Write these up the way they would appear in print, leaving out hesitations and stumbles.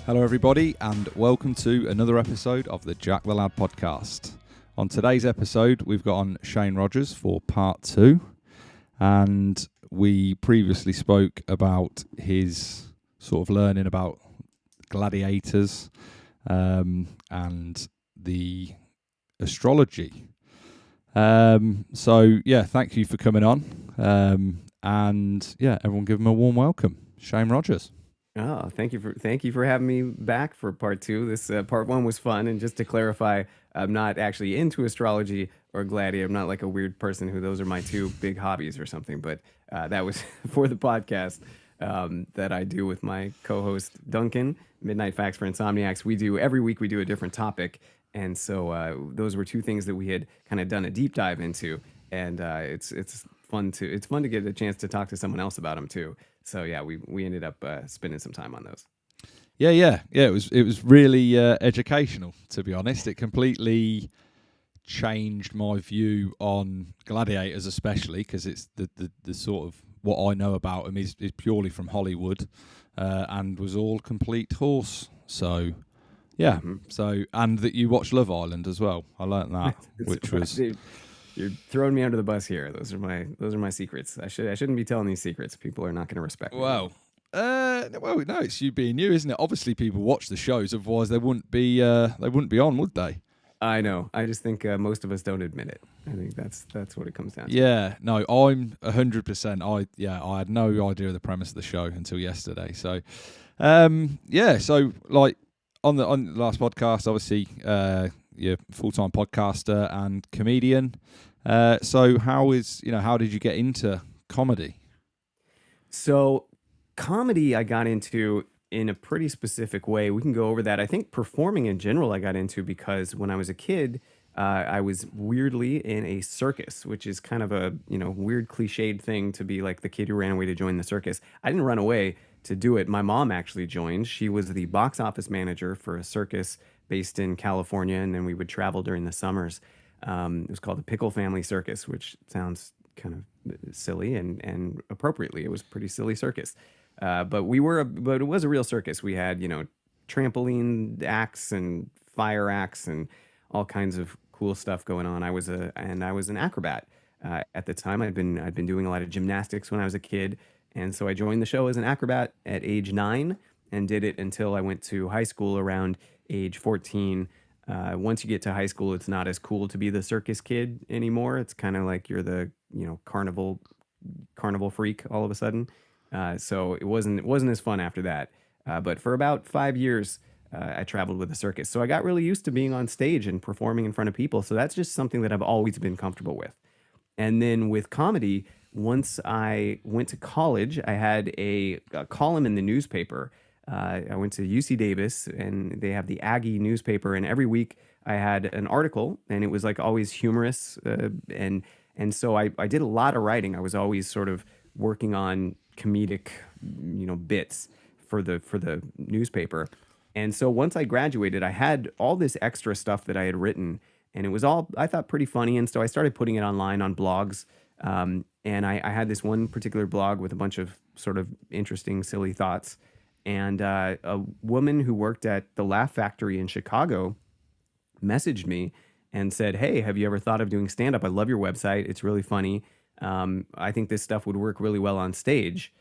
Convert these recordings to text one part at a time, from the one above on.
Hello everybody and welcome to another episode of the Jack the Lad podcast. On today's episode we've got on Shane Rogers for part 2, and we previously spoke about his sort of learning about gladiators and the astrology. So thank you for coming on, and everyone give him a warm welcome. Shane Rogers. Oh, thank you for having me back for part 2. This part 1 was fun, and just to clarify, I'm not actually into astrology or gladiator. I'm not like a weird person who those are my 2 big hobbies or something. But that was for the podcast that I do with my co-host Duncan, Midnight Facts for Insomniacs. Every week we do a different topic, and so those were 2 things that we had kind of done a deep dive into, and it's fun to get a chance to talk to someone else about them too. So we ended up spending some time on those. Yeah. It was really educational, to be honest. It completely changed my view on gladiators, especially because it's the sort of what I know about him is purely from Hollywood, and was all complete horse. So so and that you watch Love Island as well. I learnt that, which was. You're throwing me under the bus here. Those are my secrets. I shouldn't be telling these secrets. People are not going to respect me. Well, no, it's you being you, isn't it? Obviously, people watch the shows, otherwise they wouldn't be on, would they? I know. I just think most of us don't admit it. I think that's what it comes down to. Yeah, no, I'm 100%. I had no idea of the premise of the show until yesterday. So, so like on the last podcast, obviously, you're a full-time podcaster and comedian. So how did you get into comedy? So comedy I got into in a pretty specific way. We can go over that. I think performing in general I got into because when I was a kid, I was weirdly in a circus, which is kind of a weird cliched thing to be like the kid who ran away to join the circus. I didn't run away to do it. My mom actually joined. She was the box office manager for a circus based in California, and then we would travel during the summers. It was called the Pickle Family Circus, which sounds kind of silly, and appropriately, it was a pretty silly circus. But it was a real circus. We had trampoline acts and fire acts and all kinds of cool stuff going on. I was an acrobat at the time. I'd been doing a lot of gymnastics when I was a kid, and so I joined the show as an acrobat at age 9 and did it until I went to high school around age 14. Once you get to high school, it's not as cool to be the circus kid anymore. It's kind of like you're the carnival freak all of a sudden. So it wasn't as fun after that. But for about 5 years, I traveled with the circus. So I got really used to being on stage and performing in front of people. So that's just something that I've always been comfortable with. And then with comedy, once I went to college, I had a column in the newspaper. I went to UC Davis, and they have the Aggie newspaper, and every week I had an article, and it was like always humorous, and so I did a lot of writing. I was always sort of working on comedic, bits for the newspaper. And so once I graduated, I had all this extra stuff that I had written, and it was all, I thought, pretty funny. And so I started putting it online on blogs. And I had this one particular blog with a bunch of sort of interesting, silly thoughts. And a woman who worked at the Laugh Factory in Chicago messaged me and said, "Hey, have you ever thought of doing stand-up? I love your website. It's really funny. I think this stuff would work really well on stage."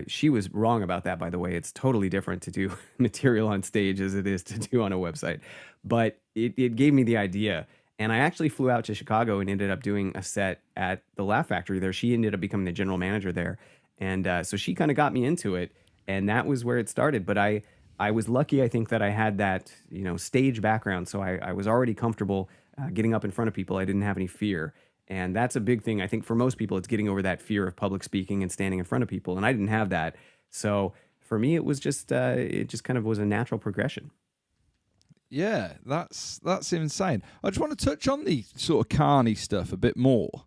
She was wrong about that, by the way. It's totally different to do material on stage as it is to do on a website. But it gave me the idea. And I actually flew out to Chicago and ended up doing a set at the Laugh Factory there. She ended up becoming the general manager there. And so she kind of got me into it. And that was where it started. But I was lucky, I think, that I had that, stage background. So I was already comfortable getting up in front of people. I didn't have any fear. And that's a big thing. I think for most people, it's getting over that fear of public speaking and standing in front of people. And I didn't have that. So for me, it was just kind of was a natural progression. Yeah, that's insane. I just want to touch on the sort of carny stuff a bit more,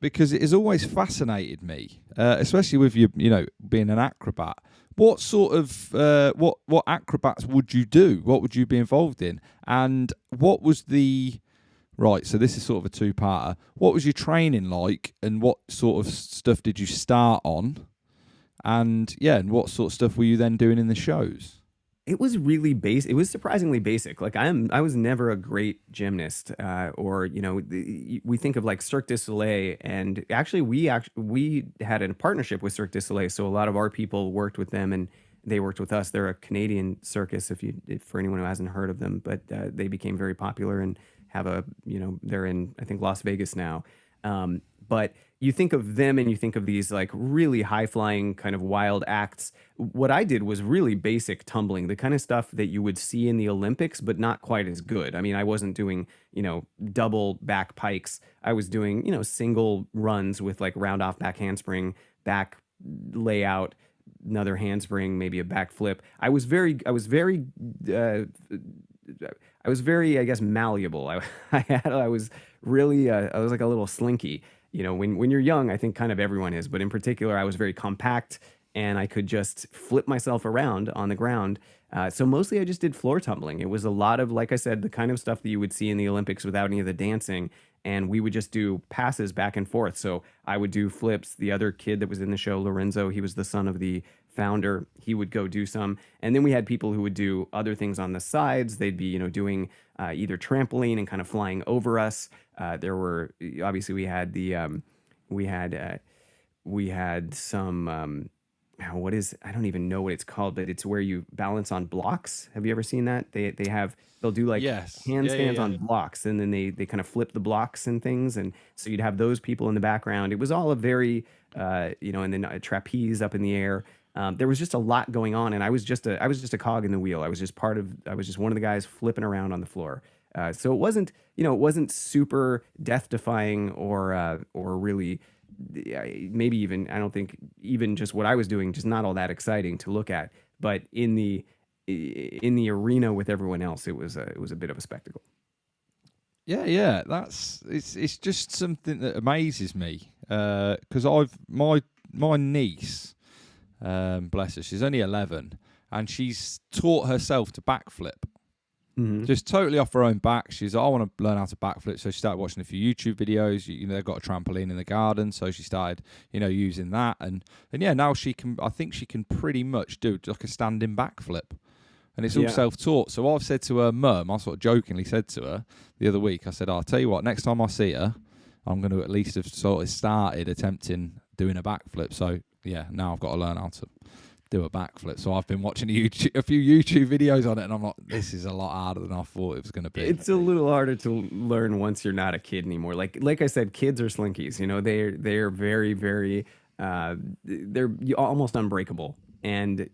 because it has always fascinated me, especially with you being an acrobat. What sort of what acrobats would you do? What would you be involved in? And what was the right? So this is sort of a two-parter. What was your training like, and what sort of stuff did you start on? And and what sort of stuff were you then doing in the shows? It was really basic. It was surprisingly basic. Like I was never a great gymnast, or we think of like Cirque du Soleil, and actually we had a partnership with Cirque du Soleil, so a lot of our people worked with them, and they worked with us. They're a Canadian circus, if for anyone who hasn't heard of them, but they became very popular and have they're in I think Las Vegas now. But you think of them and you think of these like really high flying kind of wild acts. What I did was really basic tumbling, the kind of stuff that you would see in the Olympics, but not quite as good. I mean, I wasn't doing, double back pikes. I was doing, single runs with like round off back handspring, back layout, another handspring, maybe a back flip. Uh, I was very, I guess, malleable. I was really, I was like a little slinky. When you're young, I think kind of everyone is, but in particular, I was very compact and I could just flip myself around on the ground. So mostly I just did floor tumbling. It was a lot of, like I said, the kind of stuff that you would see in the Olympics without any of the dancing. And we would just do passes back and forth. So I would do flips. The other kid that was in the show, Lorenzo, he was the son of the founder. He would go do some. And then we had people who would do other things on the sides. They'd be, doing either trampoline and kind of flying over us. There were obviously we had we had some what is I don't even know what it's called, but it's where you balance on blocks. Have you ever seen that? They'll do like Yes. handstands on blocks, and then they kind of flip the blocks and things, and so you'd have those people in the background. It was all a very and then a trapeze up in the air. There was just a lot going on, and I was just a cog in the wheel. I was just one of the guys flipping around on the floor. So it wasn't super death defying or really maybe even I don't think even just what I was doing just not all that exciting to look at. But in the arena with everyone else, it was a bit of a spectacle. Yeah. It's just something that amazes me because my niece, bless her, she's only 11, and she's taught herself to backflip. Mm-hmm. Just totally off her own back. She's like, I want to learn how to backflip. So she started watching a few YouTube videos. They've got a trampoline in the garden. So she started, using that. And yeah, now I think she can pretty much do like a standing backflip. And it's all self-taught. So I've said to her mum, I sort of jokingly said to her the other week, I said, I'll tell you what, next time I see her, I'm going to at least have sort of started attempting doing a backflip. So yeah, now I've got to learn how to do a backflip. So I've been watching a few YouTube videos on it, and I'm like, this is a lot harder than I thought it was going to be. It's a little harder to learn once you're not a kid anymore. Like I said, kids are slinkies. They're very, very they're almost unbreakable. And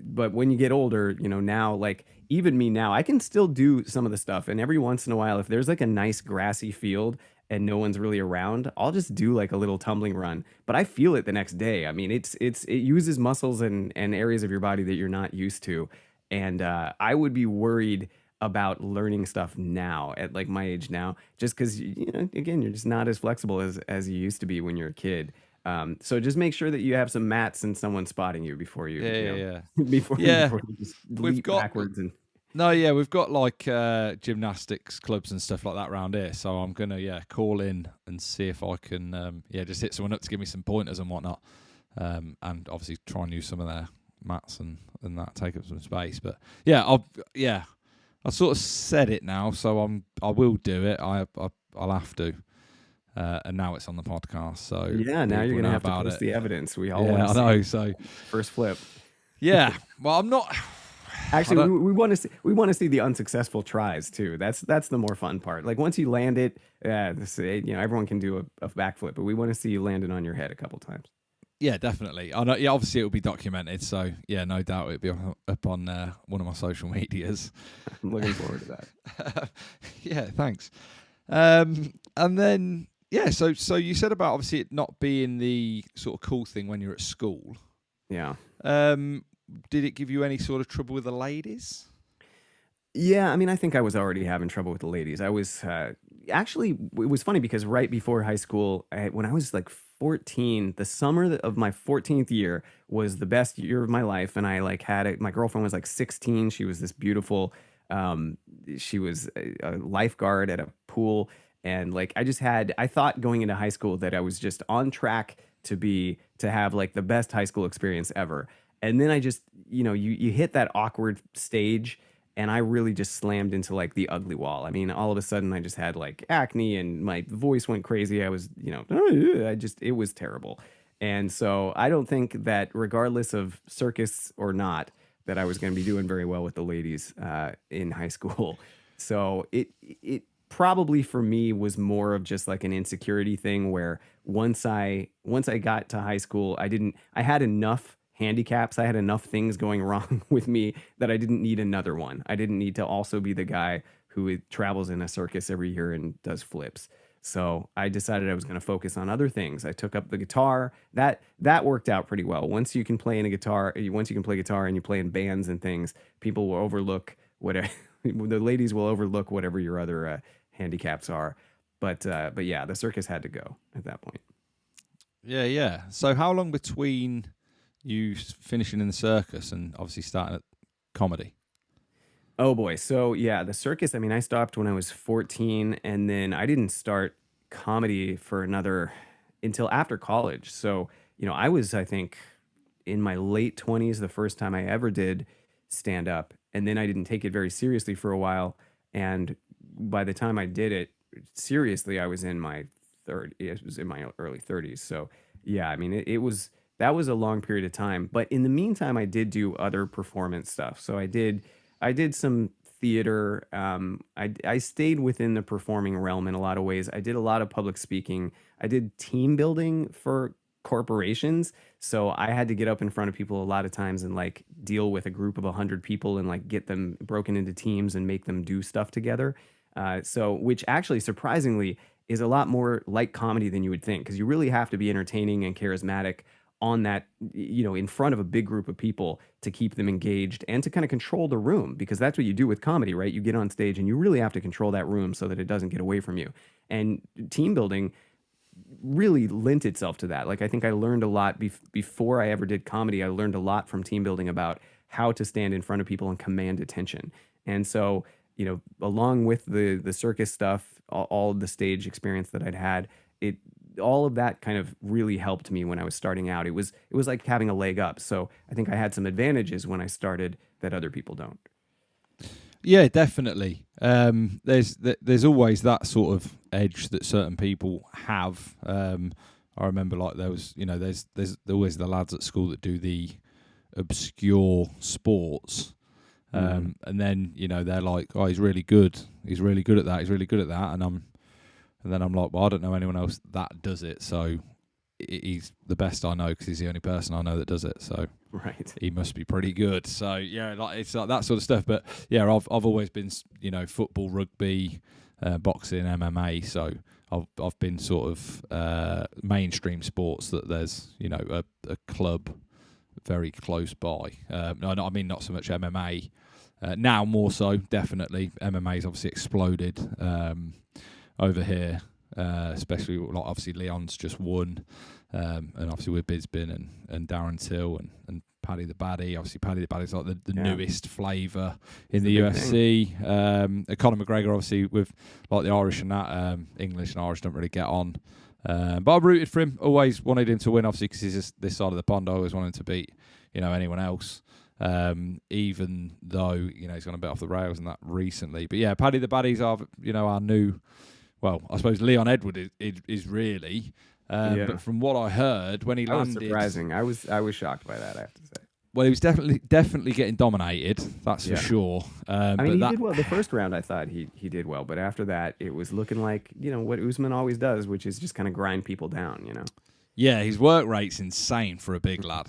but when you get older, now, like even me now, I can still do some of the stuff. And every once in a while, if there's like a nice grassy field and no one's really around, I'll just do like a little tumbling run. But I feel it the next day. I mean, it uses muscles and areas of your body that you're not used to. And I would be worried about learning stuff now at like my age now, just because, again, you're just not as flexible as you used to be when you're a kid. So just make sure that you have some mats and someone spotting you before you, before you just leap backwards and. No, yeah, we've got like gymnastics clubs and stuff like that around here. So I'm gonna call in and see if I can just hit someone up to give me some pointers and whatnot, and obviously try and use some of their mats and that, take up some space. But I sort of said it now, so I will do it. I'll have to. And now it's on the podcast, so now you're gonna have to post the evidence. We all I know. So first flip. Yeah, well, I'm not. Actually, we want to see the unsuccessful tries too. That's the more fun part. Like once you land it, everyone can do a backflip, but we want to see you land it on your head a couple times. Yeah, definitely. I know. Yeah, obviously it will be documented. So yeah, no doubt it'll be up on one of my social medias. I'm looking forward to that. Yeah, thanks. And then so you said about obviously it not being the sort of cool thing when you're at school. Yeah. Did it give you any sort of trouble with the ladies? Yeah, I mean, I think I was already having trouble with the ladies. I was actually, it was funny because right before high school, when I was like 14, the summer of my 14th year was the best year of my life. And I like my girlfriend was like 16. She was this beautiful, she was a lifeguard at a pool. And like, I thought going into high school that I was just on track to have like the best high school experience ever. And then I just, you hit that awkward stage, and I really just slammed into like the ugly wall. I mean, all of a sudden I just had like acne and my voice went crazy. I was, it was terrible. And so I don't think that regardless of circus or not, that I was going to be doing very well with the ladies in high school. So it probably for me was more of just like an insecurity thing where once I got to high school, I had enough handicaps. I had enough things going wrong with me that I didn't need another one. I didn't need to also be the guy who travels in a circus every year and does flips. So I decided I was going to focus on other things. I took up the guitar. That worked out pretty well. Once you can play guitar and you play in bands and things, people will overlook whatever the ladies will overlook whatever your other handicaps are. But yeah, the circus had to go at that point. Yeah. So how long between you finishing in the circus and obviously starting at comedy? Oh boy. So yeah, the circus, I mean, I stopped when I was 14, and then I didn't start comedy until after college. So, I was, I think, in my late 20s the first time I ever did stand up, and then I didn't take it very seriously for a while, and by the time I did it seriously, I was in my early 30s. So, yeah, I mean, that was a long period of time, but in the meantime I did do other performance stuff. So I did some theater. I stayed within the performing realm in a lot of ways. I did a lot of public speaking. I did team building for corporations. So I had to get up in front of people a lot of times and like deal with a group of 100 people and like get them broken into teams and make them do stuff together. Which actually surprisingly is a lot more like comedy than you would think, because you really have to be entertaining and charismatic on that, in front of a big group of people to keep them engaged and to kind of control the room, because that's what you do with comedy, right? You get on stage and you really have to control that room so that it doesn't get away from you. And team building really lent itself to that. Like, I think I learned a lot before I ever did comedy. I learned a lot from team building about how to stand in front of people and command attention. And so, along with the circus stuff, all of the stage experience that I'd had, all of that kind of really helped me when I was starting out. It was like having a leg up. So I think I had some advantages when I started that other people don't. Yeah, definitely. There's always that sort of edge that certain people have. I remember like there was, there's always the lads at school that do the obscure sports. And then, they're like, oh, he's really good. He's really good at that. He's really good at that. And then I'm like, well, I don't know anyone else that does it. So he's the best I know because he's the only person I know that does it. So right, he must be pretty good. So yeah, like it's like that sort of stuff. But yeah, I've always been, football, rugby, boxing, MMA. So I've been sort of mainstream sports that there's, a club very close by. No, I mean not so much MMA. Now more so, definitely. MMA's obviously exploded over here, especially like obviously Leon's just won, and obviously with Bisbin and Darren Till and Paddy the Baddie. Obviously Paddy the Baddie's like the newest flavour in the UFC. Conor McGregor obviously with like the Irish and that, English and Irish don't really get on. But I've rooted for him. Always wanted him to win, obviously, because he's just this side of the pond. I always wanted him to beat, anyone else. Even though he's gone a bit off the rails and that recently. But yeah, Paddy the Baddies are our new. Well, I suppose Leon Edward is really. But from what I heard when he landed, was surprising. I was shocked by that, I have to say. Well, he was definitely getting dominated. That's for sure. I mean, he did well. The first round, I thought he did well, but after that, it was looking like what Usman always does, which is just kind of grind people down. Yeah, his work rate's insane for a big lad.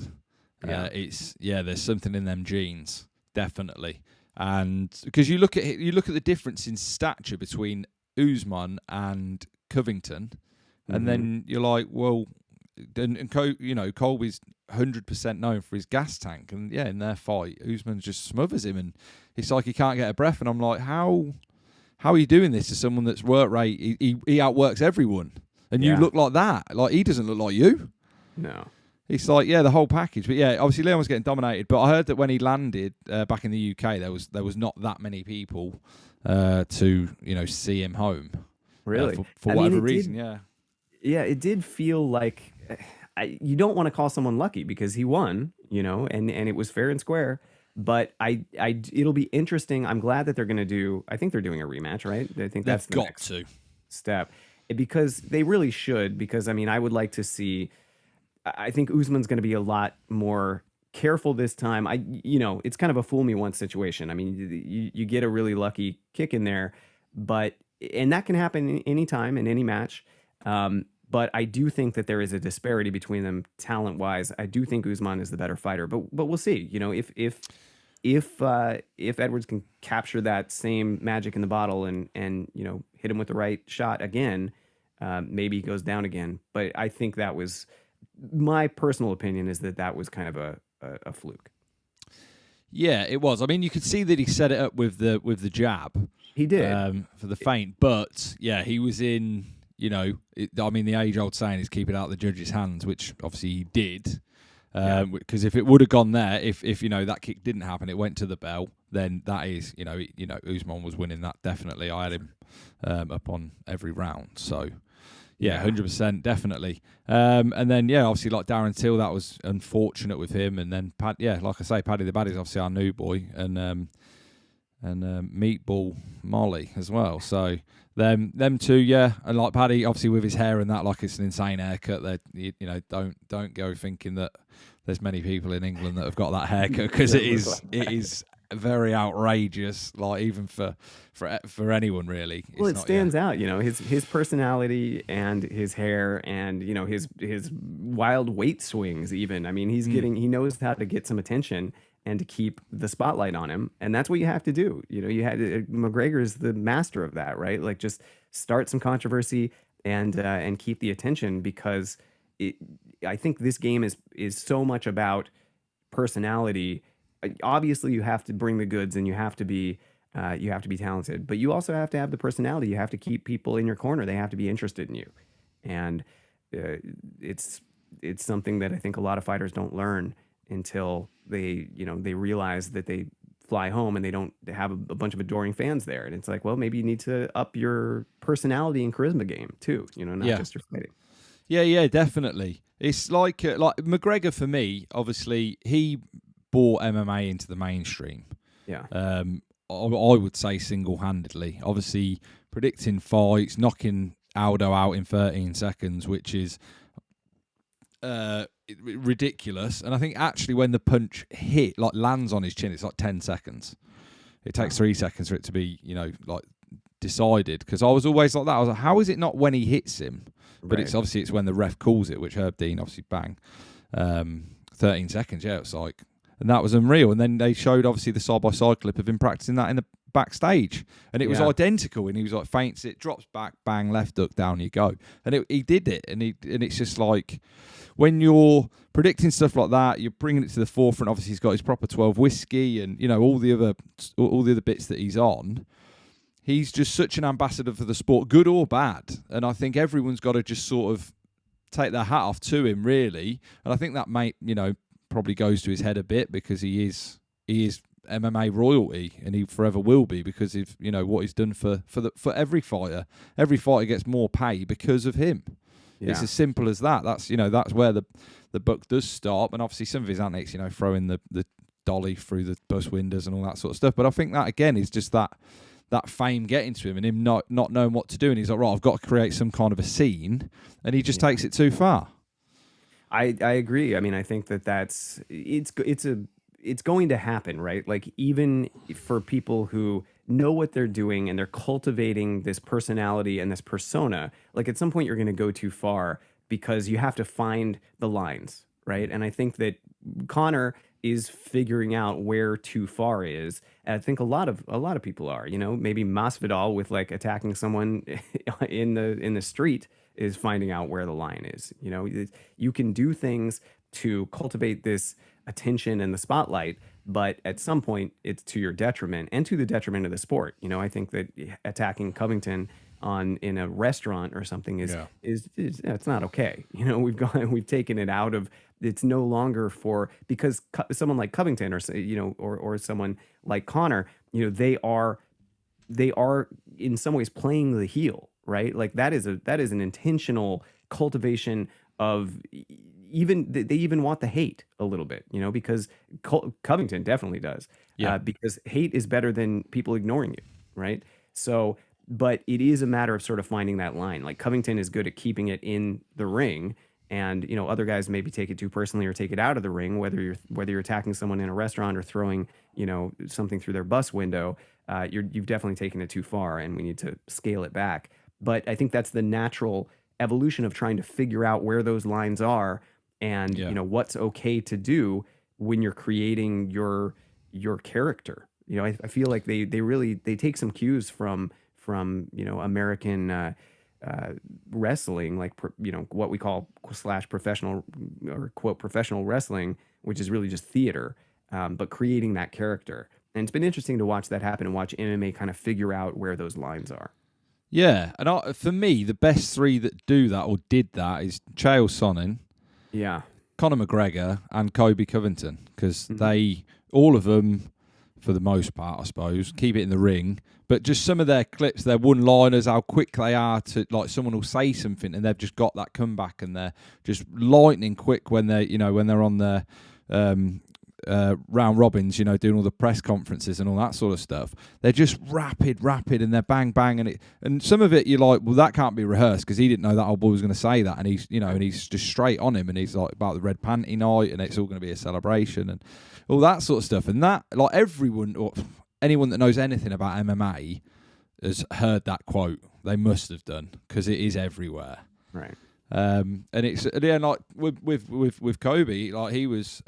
Yeah. There's something in them genes, definitely. And because you look at the difference in stature between Usman and Covington, and then you're like, well, Colby's 100% known for his gas tank, and in their fight, Usman just smothers him, and it's like he can't get a breath. And I'm like, how are you doing this to someone that's work rate? He outworks everyone, and you look like that. Like he doesn't look like you. No. It's like the whole package. But yeah, obviously Leon was getting dominated. But I heard that when he landed back in the UK, there was not that many people to see him home. Really, for whatever reason. Yeah, it did feel like you don't want to call someone lucky because he won, and it was fair and square. But it'll be interesting. I'm glad that they're going to do. I think they're doing a rematch, right? I think that's They've the got next to. step, because they really should. Because I mean, I would like to see. I think Usman's going to be a lot more careful this time. It's kind of a fool me once situation. I mean, you get a really lucky kick in there, and that can happen anytime in any match. But I do think that there is a disparity between them talent wise. I do think Usman is the better fighter, but we'll see. If Edwards can capture that same magic in the bottle and hit him with the right shot again, maybe he goes down again. But I think that was my personal opinion, is that was kind of a fluke. Yeah, it was. I mean, you could see that he set it up with the jab. He did for the feint, but yeah, he was in. The age-old saying is keep it out of the judge's hands, which obviously he did. Because if it would have gone there, if that kick didn't happen, it went to the bell, then that is, Usman was winning that definitely. I had him up on every round, so yeah, 100%, definitely. And then obviously like Darren Till, that was unfortunate with him, and then like I say, Paddy the Baddy's obviously our new boy, and Meatball Molly as well. So them two, and like Paddy, obviously with his hair and that, like it's an insane haircut. That don't go thinking that there's many people in England that have got that haircut, because it is very outrageous. Like even for anyone really. Well, it stands out. His personality and his hair and his wild weight swings. Even he knows how to get some attention and to keep the spotlight on him. And that's what you have to do. McGregor is the master of that, right? Like just start some controversy and keep the attention, because I think this game is so much about personality. Obviously you have to bring the goods and you have to be talented, but you also have to have the personality. You have to keep people in your corner. They have to be interested in you. And it's something that I think a lot of fighters don't learn until they realize that they fly home and they don't have a bunch of adoring fans there. And it's like, well, maybe you need to up your personality and charisma game too, not just your fighting. Yeah, definitely. It's like McGregor, for me, obviously he brought MMA into the mainstream. Yeah. I would say single-handedly. Obviously predicting fights, knocking Aldo out in 13 seconds, which is ridiculous. And I think actually when the punch lands on his chin, it's like 10 seconds. It takes 3 seconds for it to be decided, because I was always like that. I was like, how is it not when he hits him? But it's obviously it's when the ref calls it, which Herb Dean obviously bang. 13 seconds, it's like, and that was unreal. And then they showed obviously the side-by-side clip of him practicing that in the backstage, and it was identical. And he was like feints it, drops back, bang, left hook, down you go. And he did it, and it's just like when you're predicting stuff like that, you're bringing it to the forefront. Obviously, he's got his proper 12 whiskey, and all the other bits that he's on. He's just such an ambassador for the sport, good or bad. And I think everyone's got to just sort of take their hat off to him, really. And I think that probably goes to his head a bit, because he is MMA royalty, and he forever will be, because of what he's done for every fighter. Every fighter gets more pay because of him. Yeah. It's as simple as that. That's that's where the buck does stop. And obviously some of his antics, throwing the dolly through the bus windows and all that sort of stuff. But I think that again is just that fame getting to him, and him not knowing what to do, and he's like, right, I've got to create some kind of a scene, and he just takes it too far. I agree. I mean, I think it's going to happen, right? Like even for people who know what they're doing and they're cultivating this personality and this persona, like at some point you're going to go too far, because you have to find the lines, right? And I think that Conor is figuring out where too far is. And I think a lot of people are, maybe Masvidal with like attacking someone in the street is finding out where the line is. You can do things to cultivate this attention and the spotlight, but at some point it's to your detriment and to the detriment of the sport. I think that attacking Covington in a restaurant or something is it's not okay. We've taken it out of, it's no longer because someone like Covington or someone like Conor, they are in some ways playing the heel, right? Like that is an intentional cultivation of they even want the hate a little bit, because Covington definitely does. Yeah. Because hate is better than people ignoring you, right? So, but it is a matter of sort of finding that line. Like Covington is good at keeping it in the ring, and other guys maybe take it too personally or take it out of the ring. Whether you're attacking someone in a restaurant or throwing something through their bus window, you've definitely taken it too far, and we need to scale it back. But I think that's the natural evolution of trying to figure out where those lines are, and Yeah. what's okay to do when you're creating your character. I feel like they really take some cues from American wrestling, like what we call / professional or quote professional wrestling, which is really just theater, but creating that character. And it's been interesting to watch that happen and watch MMA kind of figure out where those lines are. Yeah, and for me, the best three that do that or did that is Chael Sonnen, Yeah. Conor McGregor, and Kobe Covington, because Mhm. all of them, for the most part, I suppose, keep it in the ring. But just some of their clips, their one-liners, how quick they are to, like, someone will say something and they've just got that comeback, and they're just lightning quick when they're on their round robins, doing all the press conferences and all that sort of stuff. They're just rapid, and they're bang, bang, and some of it you're like, well, that can't be rehearsed, because he didn't know that old boy was going to say that, and he's just straight on him, and he's like about the red panty night, and it's all going to be a celebration and all that sort of stuff. And that, like, everyone or anyone that knows anything about MMA has heard that quote. They must have done, because it is everywhere. Right. And it's like with Kobe, like he was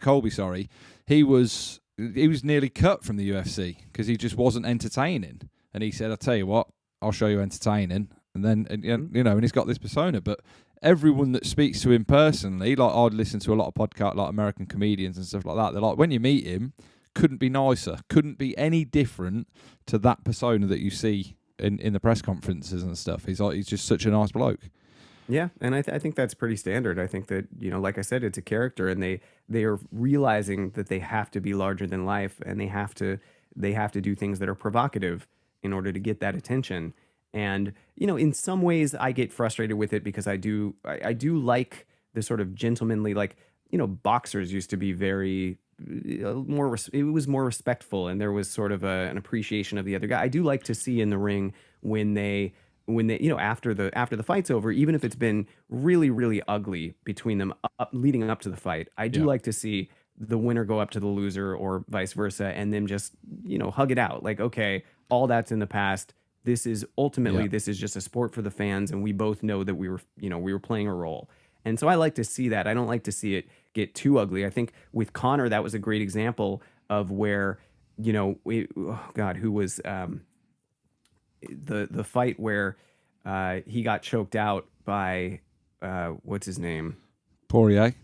Colby, sorry, he was nearly cut from the UFC because he just wasn't entertaining. And he said, "I tell you what, I'll show you entertaining." And then and he's got this persona. But everyone that speaks to him personally, like I'd listen to a lot of podcasts, like American comedians and stuff like that. They're like, when you meet him, couldn't be nicer, couldn't be any different to that persona that you see in the press conferences and stuff. He's just such a nice bloke. Yeah, and I think that's pretty standard. I think that, like I said, it's a character, and they are realizing that they have to be larger than life, and they have to do things that are provocative in order to get that attention. And in some ways, I get frustrated with it because I do like the sort of gentlemanly, like boxers used to be very it was more respectful, and there was sort of an appreciation of the other guy. I do like to see in the ring when they after the fight's over, even if it's been really, really ugly between them leading up to the fight, I do like to see the winner go up to the loser or vice versa, and them just hug it out, like, okay, all that's in the past. This is ultimately this is just a sport for the fans, and we both know that we were playing a role. And so I like to see that. I don't like to see it get too ugly. I think with Conor, that was a great example of where who was the fight where he got choked out by what's his name? Poirier.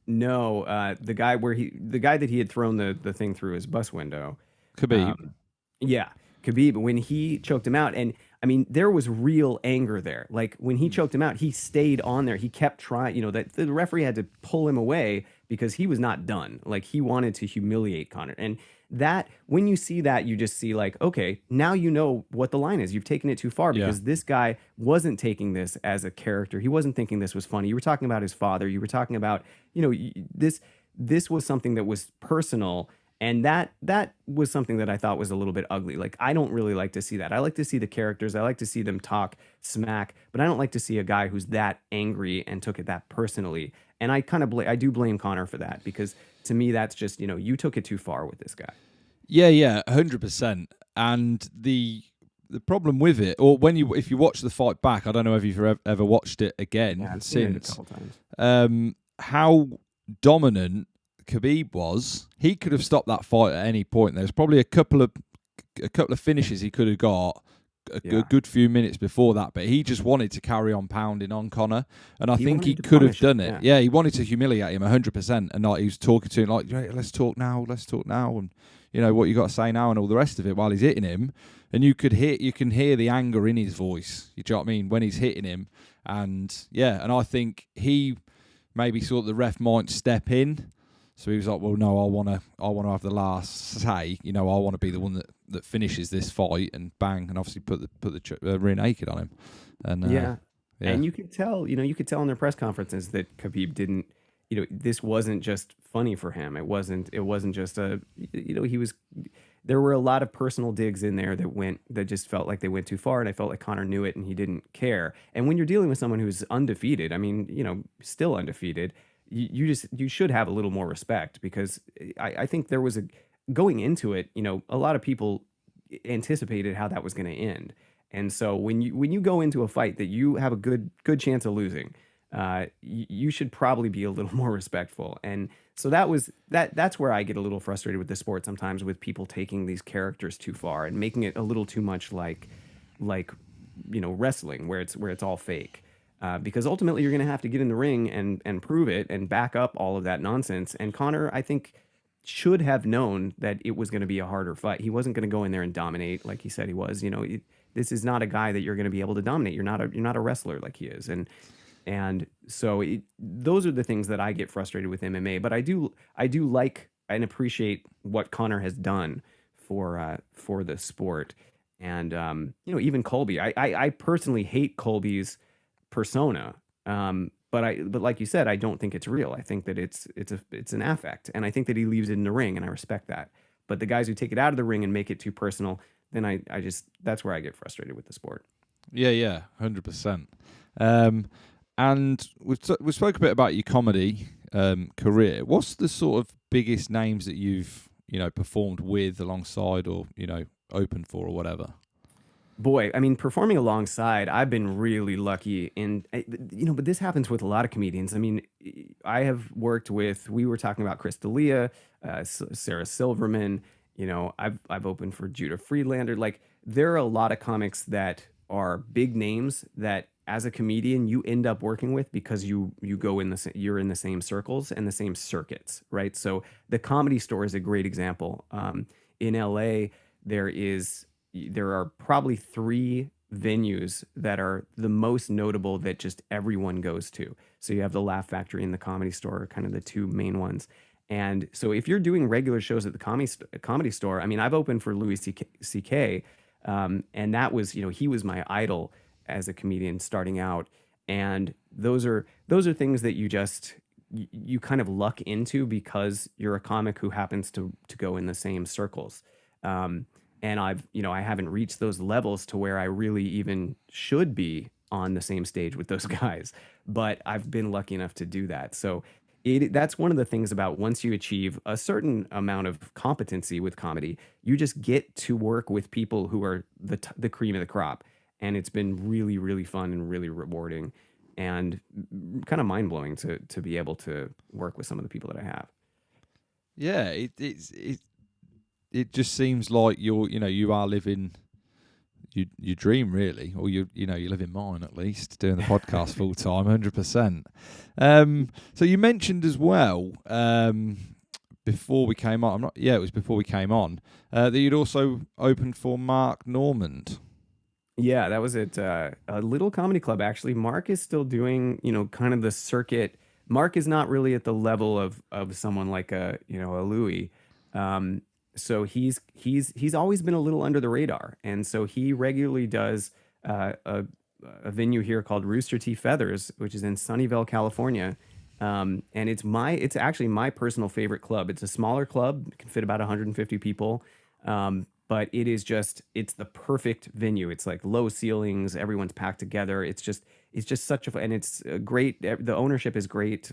No, the guy that he had thrown the thing through his bus window. Khabib. Yeah, Khabib. When he choked him out, and I mean, there was real anger there. Like when he choked him out, he stayed on there. He kept trying. That the referee had to pull him away because he was not done. Like he wanted to humiliate Conor. And that, when you see that, you just see like, okay, now you know what the line is. You've taken it too far, because this guy wasn't taking this as a character. He wasn't thinking this was funny. You were talking about his father. You were talking about, this was something that was personal. And that was something that I thought was a little bit ugly. Like, I don't really like to see that. I like to see the characters. I like to see them talk smack, but I don't like to see a guy who's that angry and took it that personally. And I kind of I do blame Conor for that, because to me, that's just, you took it too far with this guy. Yeah, 100%. And the problem with it, or if you watch the fight back, I don't know if you've ever watched it again I've since. seen it a couple times. How dominant Khabib was. He could have stopped that fight at any point. There's probably a couple of finishes he could have got a good few minutes before that, but he just wanted to carry on pounding on Conor, and I think he could have done it. Yeah, he wanted to humiliate him 100%, and like he was talking to him like, let's talk now, and what you got to say now, and all the rest of it, while he's hitting him, and you can hear the anger in his voice. You know what I mean, when he's hitting him, and I think he maybe thought the ref might step in. So he was like, well, no, I want to have the last say. I want to be the one that finishes this fight, and bang, and obviously put the rear naked on him. And Yeah. And you could tell in their press conferences that Khabib didn't, this wasn't just funny for him. It wasn't just he was, there were a lot of personal digs in there that just felt like they went too far. And I felt like Connor knew it and he didn't care. And when you're dealing with someone who's undefeated, I mean, still undefeated, you should have a little more respect because I think there was going into it, a lot of people anticipated how that was going to end. And so when you go into a fight that you have a good chance of losing, you should probably be a little more respectful. And so that's where I get a little frustrated with the sport sometimes, with people taking these characters too far and making it a little too much like wrestling, where it's all fake. Because ultimately you're going to have to get in the ring and prove it and back up all of that nonsense. And Connor, I think, should have known that it was going to be a harder fight. He wasn't going to go in there and dominate like he said he was. This is not a guy that you're going to be able to dominate. You're not a wrestler like he is. And so those are the things that I get frustrated with MMA. But I do like and appreciate what Connor has done for the sport. And even Colby. I personally hate Colby's persona. But like you said, I don't think it's real. I think that it's an affect, and I think that he leaves it in the ring, and I respect that. But the guys who take it out of the ring and make it too personal, then I just, that's where I get frustrated with the sport. Yeah, 100%. And we spoke a bit about your comedy career. What's the sort of biggest names that you've performed with, alongside, or opened for, or whatever? Boy, I mean, performing alongside, I've been really lucky but this happens with a lot of comedians. I mean, I have worked with, we were talking about Chris D'Elia, Sarah Silverman, I've opened for Judah Friedlander. Like, there are a lot of comics that are big names that as a comedian, you end up working with because you're in the same circles and the same circuits, right? So the Comedy Store is a great example. In LA, there are probably 3 venues that are the most notable that just everyone goes to. So you have the Laugh Factory and the Comedy Store, kind of the 2 main ones. And so if you're doing regular shows at the Comedy Store, I mean, I've opened for Louis C.K., and that was, he was my idol as a comedian starting out. And those are things that you kind of luck into because you're a comic who happens to go in the same circles. And I haven't reached those levels to where I really even should be on the same stage with those guys, but I've been lucky enough to do that. So that's one of the things about, once you achieve a certain amount of competency with comedy, you just get to work with people who are the cream of the crop. And it's been really, really fun and really rewarding and kind of mind blowing to be able to work with some of the people that I have. Yeah, it just seems like you are living your dream, really, or you're living mine, at least, doing the podcast full time, 100%. So you mentioned as well before we came on, it was before we came on, that you'd also opened for Mark Normand. Yeah, that was at a little comedy club, actually. Mark is still doing, kind of the circuit. Mark is not really at the level of someone like a Louis. So he's always been a little under the radar, and so he regularly does a venue here called Rooster T. Feathers, which is in Sunnyvale, California, and it's actually my personal favorite club. It's a smaller club, it can fit about 150 people, but it's the perfect venue. It's like low ceilings, everyone's packed together. It's just such and it's great. The ownership is great.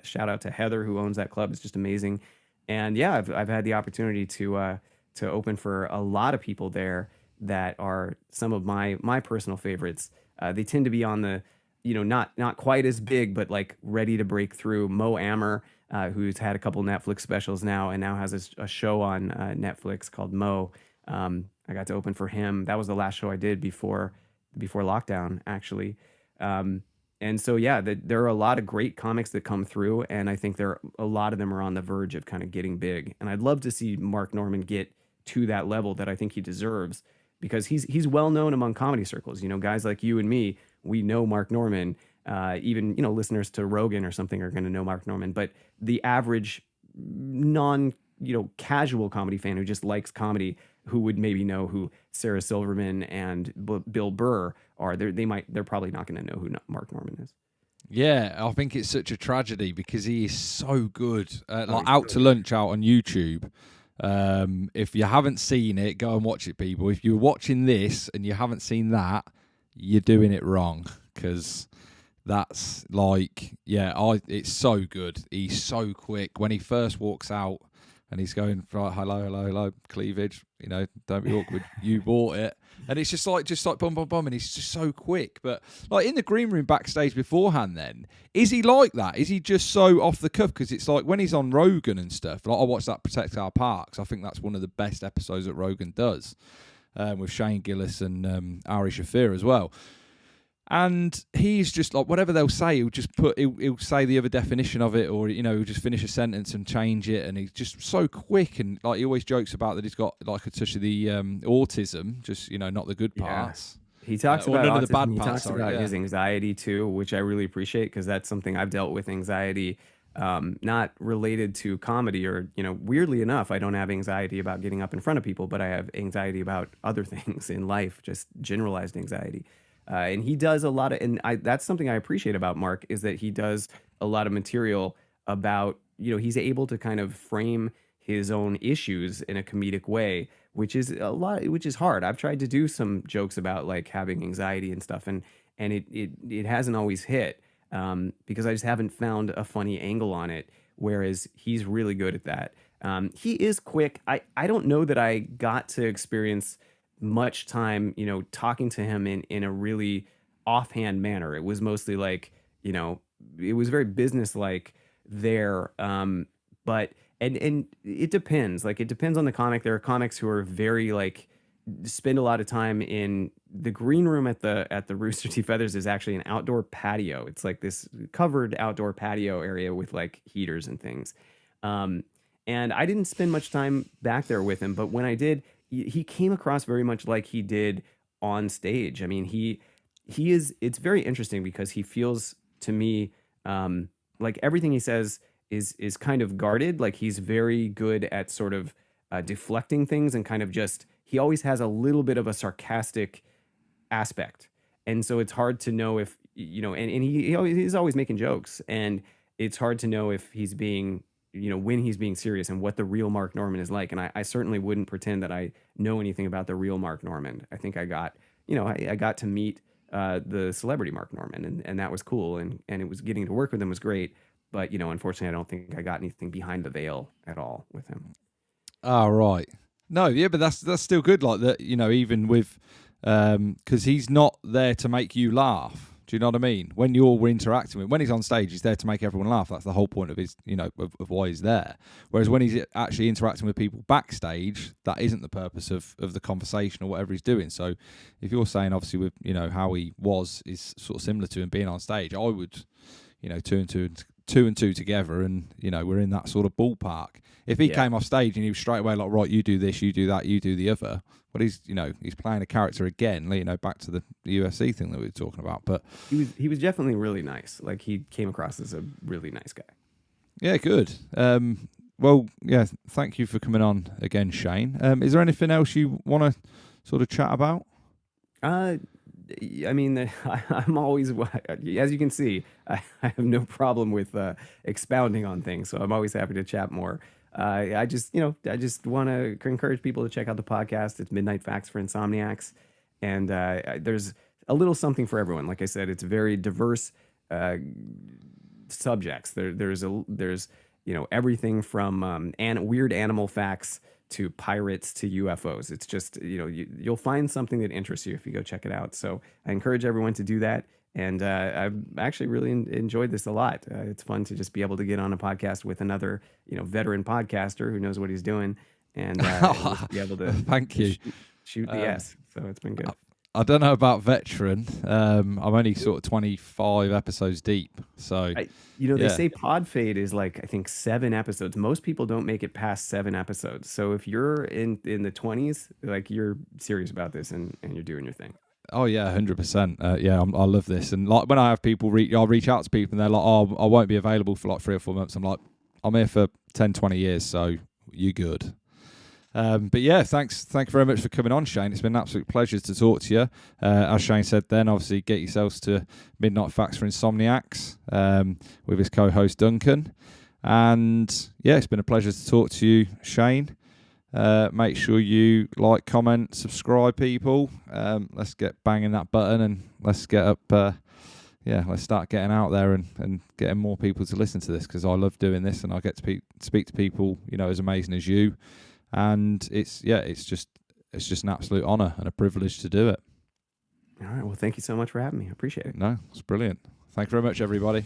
Shout out to Heather, who owns that club. It's just amazing. And yeah, I've had the opportunity to open for a lot of people there that are some of my personal favorites. They tend to be on the, not quite as big, but like ready to break through. Mo Amer, who's had a couple Netflix specials now and now has a show on Netflix called Mo. I got to open for him. That was the last show I did before lockdown, actually. And so, yeah, there are a lot of great comics that come through, and I think a lot of them are on the verge of kind of getting big. And I'd love to see Mark Normand get to that level that I think he deserves, because he's well known among comedy circles. Guys like you and me, we know Mark Normand. Even listeners to Rogan or something are going to know Mark Normand. But the average casual comedy fan who just likes comedy, who would maybe know who Sarah Silverman and Bill Burr are, they're probably not going to know who Mark Norman is. Yeah, I think it's such a tragedy because he is so good. Like he's Out so to Lunch out on YouTube. If you haven't seen it, go and watch it, people. If you're watching this and you haven't seen that, you're doing it wrong, because that's like, it's so good. He's so quick. When he first walks out and he's going, right, hello, cleavage, don't be awkward, you bought it. And it's just like bum, bum, bum, and he's just so quick. But like in the green room backstage beforehand then, is he like that? Is he just so off the cuff? Because it's like when he's on Rogan and stuff, like I watched that Protect Our Parks. I think that's one of the best episodes that Rogan does, with Shane Gillis and Ari Shaffir as well. And he's just like, whatever they'll say, he'll say the other definition of it, or he'll just finish a sentence and change it, and he's just so quick. And like he always jokes about that he's got like a touch of the autism, just not the good parts. He talks about none autism. of the bad he parts. talks about his anxiety too, which I really appreciate, because that's something I've dealt with. Anxiety, not related to comedy, or weirdly enough, I don't have anxiety about getting up in front of people, but I have anxiety about other things in life, just generalized anxiety. And he does a lot of, and that's something I appreciate about Mark, is that he does a lot of material about, he's able to kind of frame his own issues in a comedic way, which is hard. I've tried to do some jokes about like having anxiety and stuff, and it hasn't always hit, because I just haven't found a funny angle on it, whereas he's really good at that. He is quick. I don't know that I got to experience much time, talking to him in a really offhand manner. It was mostly like, it was very businesslike there. But it depends. Like, it depends on the comic. There are comics who are very like spend a lot of time in the green room at the Rooster Teeth Feathers is actually an outdoor patio. It's like this covered outdoor patio area with like heaters and things. And I didn't spend much time back there with him, but when I did, he came across very much like he did on stage. I mean, it's very interesting because he feels to me like everything he says is kind of guarded. Like he's very good at sort of deflecting things, and kind of he always has a little bit of a sarcastic aspect. And so it's hard to know if, and he's always making jokes, and it's hard to know if he's being, when he's being serious, and what the real Mark Norman is like. And I certainly wouldn't pretend that I know anything about the real Mark Norman. I think I got to meet the celebrity Mark Norman, and that was cool. And it was, getting to work with him was great. But, unfortunately, I don't think I got anything behind the veil at all with him. Oh, right. No, yeah, but that's still good. Like that, even with, because he's not there to make you laugh. Do you know what I mean? When you're interacting with him, when he's on stage, he's there to make everyone laugh. That's the whole point of his, of why he's there. Whereas when he's actually interacting with people backstage, that isn't the purpose of the conversation or whatever he's doing. So if you're saying, obviously, with, how he was is sort of similar to him being on stage, I would, two and two together, and, we're in that sort of ballpark. If he came off stage and he was straight away like, right, you do this, you do that, you do the other, but he's playing a character again, back to the UFC thing that we were talking about. But he was definitely really nice. Like, he came across as a really nice guy. Yeah, good. Well, yeah, thank you for coming on again, Shane. Is there anything else you want to sort of chat about? I mean, I'm always, as you can see, I have no problem with expounding on things, so I'm always happy to chat more. I just want to encourage people to check out the podcast. It's Midnight Facts for Insomniacs, and there's a little something for everyone. Like I said, it's very diverse subjects. There's everything from weird animal facts to pirates to UFOs. It's just, you'll find something that interests you if you go check it out. So I encourage everyone to do that. And I've actually really enjoyed this a lot. It's fun to just be able to get on a podcast with another, veteran podcaster who knows what he's doing, and be able to thank you shoot the S. So it's been good. I don't know about veteran. I'm only sort of 25 episodes deep. So, they say pod fade is like, I think 7 episodes. Most people don't make it past 7 episodes. So if you're in the 20s, like, you're serious about this and you're doing your thing. Oh yeah, 100%. Yeah, I love this. And like when I have people I'll reach out to people and they're like, "Oh, I won't be available for like 3 or 4 months." I'm like, "I'm here for 10, 20 years, so you're good. But yeah, thank you very much for coming on, Shane. It's been an absolute pleasure to talk to you. As Shane said then, obviously get yourselves to Midnight Facts for Insomniacs with his co-host Duncan. And yeah, it's been a pleasure to talk to you, Shane. Make sure you like, comment, subscribe, people. Let's get banging that button and let's get up. Let's start getting out there and getting more people to listen to this, because I love doing this and I get to speak to people, as amazing as you. And it's just an absolute honour and a privilege to do it. All right. Well, thank you so much for having me. I appreciate it. No, it's brilliant. Thank you very much, everybody.